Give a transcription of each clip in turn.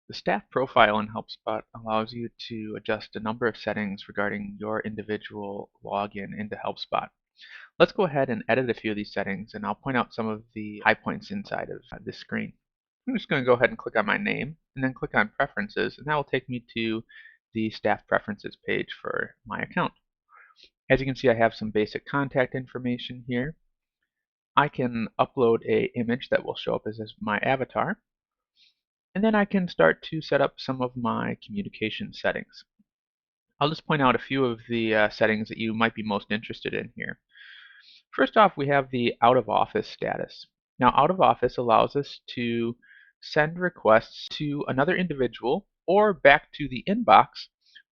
The staff profile in HelpSpot allows you to adjust a number of settings regarding your individual login into HelpSpot. Let's go ahead and edit a few of these settings, and I'll point out some of the high points inside of this screen. I'm just going to go ahead and click on my name, and then click on Preferences, and that will take me to the Staff Preferences page for my account. As you can see, I have some basic contact information here. I can upload an image that will show up as my avatar. And then I can start to set up some of my communication settings. I'll just point out a few of the settings that you might be most interested in here. First off, we have the out of office status. Now, out of office allows us to send requests to another individual or back to the inbox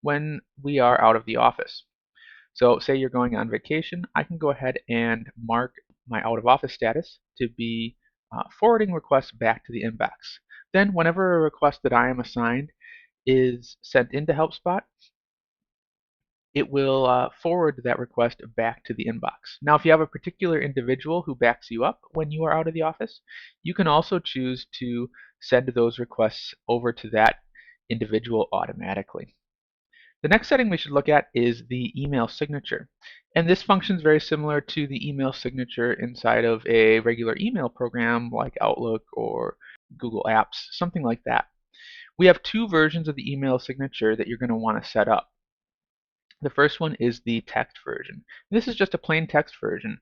when we are out of the office. So say you're going on vacation, I can go ahead and mark my out of office status to be forwarding requests back to the inbox. Then whenever a request that I am assigned is sent into HelpSpot, it will forward that request back to the inbox. Now, if you have a particular individual who backs you up when you are out of the office, you can also choose to send those requests over to that individual automatically. The next setting we should look at is the email signature. And this functions very similar to the email signature inside of a regular email program like Outlook or Google Apps, something like that. We have two versions of the email signature that you're going to want to set up. The first one is the text version. This is just a plain text version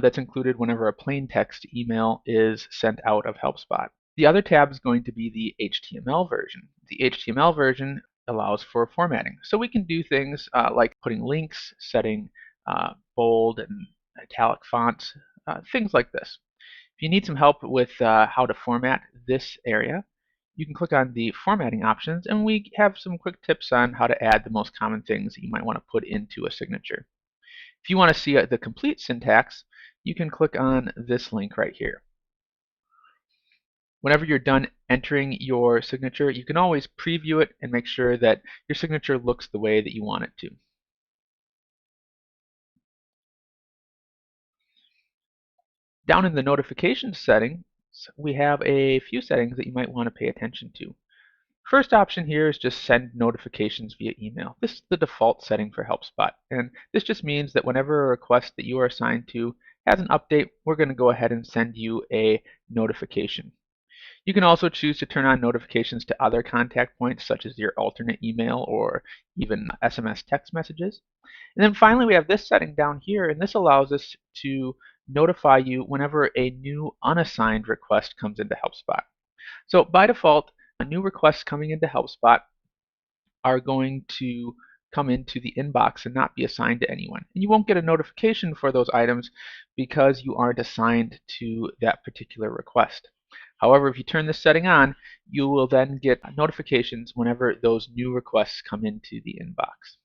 that's included whenever a plain text email is sent out of HelpSpot. The other tab is going to be the HTML version. The HTML version allows for formatting. So we can do things like putting links, setting bold and italic fonts, things like this. If you need some help with how to format this area, you can click on the formatting options, and we have some quick tips on how to add the most common things that you might want to put into a signature. If you want to see the complete syntax, you can click on this link right here. Whenever you're done entering your signature, you can always preview it and make sure that your signature looks the way that you want it to. Down in the notifications settings, we have a few settings that you might want to pay attention to. First option here is just send notifications via email. This is the default setting for HelpSpot, and this just means that whenever a request that you are assigned to has an update, we're going to go ahead and send you a notification. You can also choose to turn on notifications to other contact points, such as your alternate email or even SMS text messages. And then finally, we have this setting down here, and this allows us to notify you whenever a new unassigned request comes into HelpSpot. So by default, new requests coming into HelpSpot are going to come into the inbox and not be assigned to anyone. And you won't get a notification for those items because you aren't assigned to that particular request. However, if you turn this setting on, you will then get notifications whenever those new requests come into the inbox.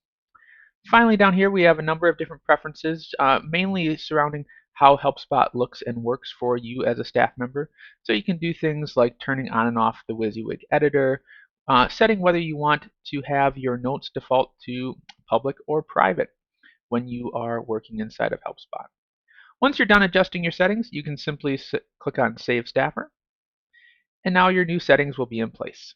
Finally, down here we have a number of different preferences, mainly surrounding how HelpSpot looks and works for you as a staff member. So you can do things like turning on and off the WYSIWYG editor, setting whether you want to have your notes default to public or private when you are working inside of HelpSpot. Once you're done adjusting your settings, you can simply click on Save Staffer, and now your new settings will be in place.